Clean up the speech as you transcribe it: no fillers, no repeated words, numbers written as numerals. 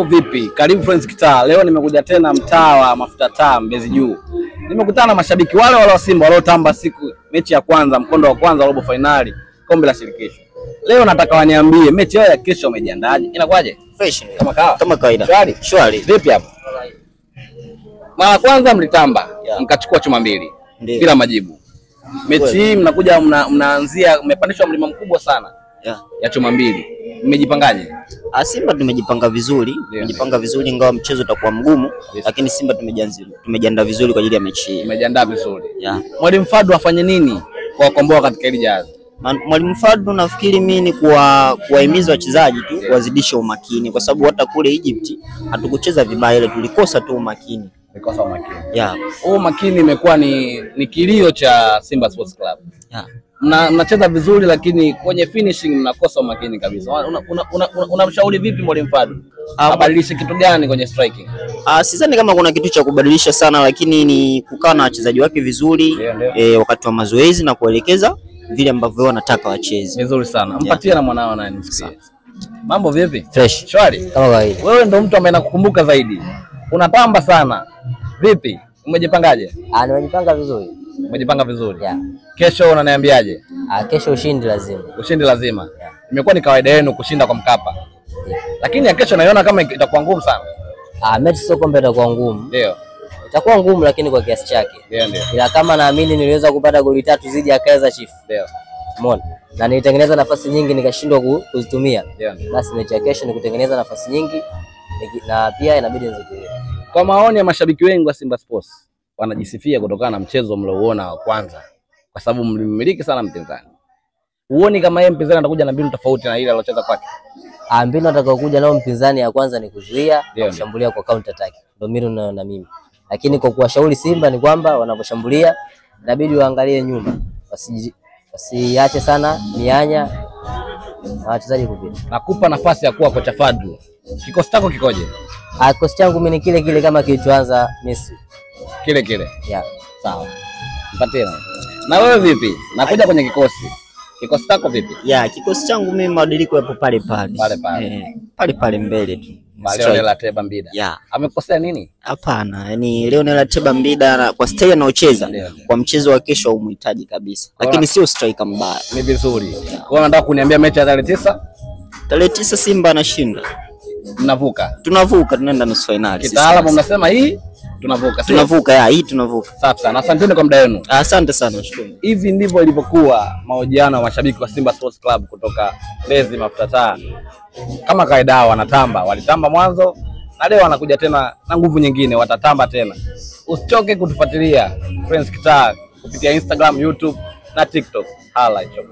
Mambo vipi? Karibu Friends Kitaa. Leo nimekuja tena mtaa wa Mafuta Taa Mbezi Juu. Nimekutana na mashabiki wale wa Simba waliotamba siku mechi ya kwanza, mkondo wa kwanza robo finali kombe la shirikisho. Leo nataka waniambie mechi yao ya kesho wamejiandaje? Inakuwaje? Fresh kama kawaida. Shwari. Vipi hapo? Mara kwanza mlitamba, mkachukua chuma mbili bila majibu. Mechi hii mnakuja mnaanzia mmepandishwa mlima mkubwa sana. Ya chuma mbili. Mmejipangaje? Simba tumejipanga vizuri, ingawa mchezo utakuwa mgumu, lakini Simba tumejiandaa vizuri kwa ajili ya mechi hii. Tumejiandaa vizuri. Mwalimu Fadlu afanye nini kwa kukomboa katika hili jazi? Mwalimu Fadlu nafikiri mimi ni kuwahimiza wachezaji tu wazidishe umakini, kwa sababu hata kule Egypt hatukucheza vibaya, ile tulikosa tu umakini. Huu makini imekuwa ni kilio cha Simba Sports Club. Mnacheza vizuri lakini kwenye finishing mnakosa umakini kabisa. Unamshauri vipi Mwalimu Fadlu? Abadilishe kitu gani kwenye striking? Sidhani kama kuna kitu cha kubadilisha sana, lakini ni kukaa na wachezaji wake vizuri wakati wa mazoezi na kuelekeza vile ambavyo wanataka wacheze. Vizuri sana. Mpatie na mwanao nani msikie. Mambo vipi? Fresh. Shwari. Kama kawaida. Wewe ndo mtu ambaye nakukumbuka zaidi. Unatamba sana. Vipi? Umejipangaje? Nimejipanga vizuri. Umejipanga vizuri? Kesho unaniambiaje? Kesho ushindi lazima. Ushindi lazima. Imekuwa ni kawaida yenu kushinda kwa Mkapa. Lakini ya kesho naiona kama itakuwa ngumu sana. Mechi sio kwamba itakuwa ngumu. Ndio. Itakuwa ngumu lakini kwa kiasi chake. Ndio. Ila kama naamini niliweza kupata goli 3 zidi ya Kaizer Chiefs. Ndio. Umeona? Na nilitengeneza nafasi nyingi nikashindwa kuzitumia. Ndio. Basi mechi ya kesho ni kutengeneza nafasi nyingi na pia inabidi nizitumie. Kwa maoni ya mashabiki wengi wa Simba Sports, wanajisifia kutokana na mchezo mliouona wa kwanza, kwa sababu mlimiliki sana mpinzani. Uoni kama yeye mpinzani atakuja na mbinu tofauti na ile aliyocheza kwake? Mbinu atakayokuja nao mpinzani ya kwanza ni kuzuia na kushambulia kwa counter attack. Ndio mbinu na mimi. Lakini kwa kuwashauri Simba ni kwamba wanaposhambulia inabidi waangalie nyuma. Wasiache sana mianya na wachezaji kupita. Nakupa nafasi ya kuwa kocha Fadlu. Kikosi chako kikoje? Kikosi changu mimi ni kile kama kilichoanza Messi. Kile. Sawa. Mpatie. Na wewe vipi? Nakuja kwenye kikosi. Kikosi chako vipi? Kikosi changu mimi mabadiliko yapo pale. Pale mbele tu. Leonel Ateba Mbida. Amekosea nini? Hapana, yani Leonel Ateba Mbida kwa style anaocheza kwa mchezo wa kesho umhitaji kabisa. Lakini sio striker mbaya. Ni vizuri. Wewe unataka kuniambia mechi ya tarehe 9? Tarehe 9 Simba anashinda. Tunavuka tunaenda nusu finali. Kitaalamu mnasema hii tunavuka. Hii tunavuka. Safi sana. Asanteni kwa muda wenu. Asante sana, nashukuru. Hivi ndivyo ilivyokuwa mahojiano ya mashabiki wa Simba Sports Club kutoka Mbezi Mafuta Taa. Kama kawaida walitamba mwanzo na leo wanakuja tena na nguvu nyingine, watatamba tena. Usichoke kutufuatilia Friends Kitaa kupitia Instagram, YouTube na TikTok. Hala hicho.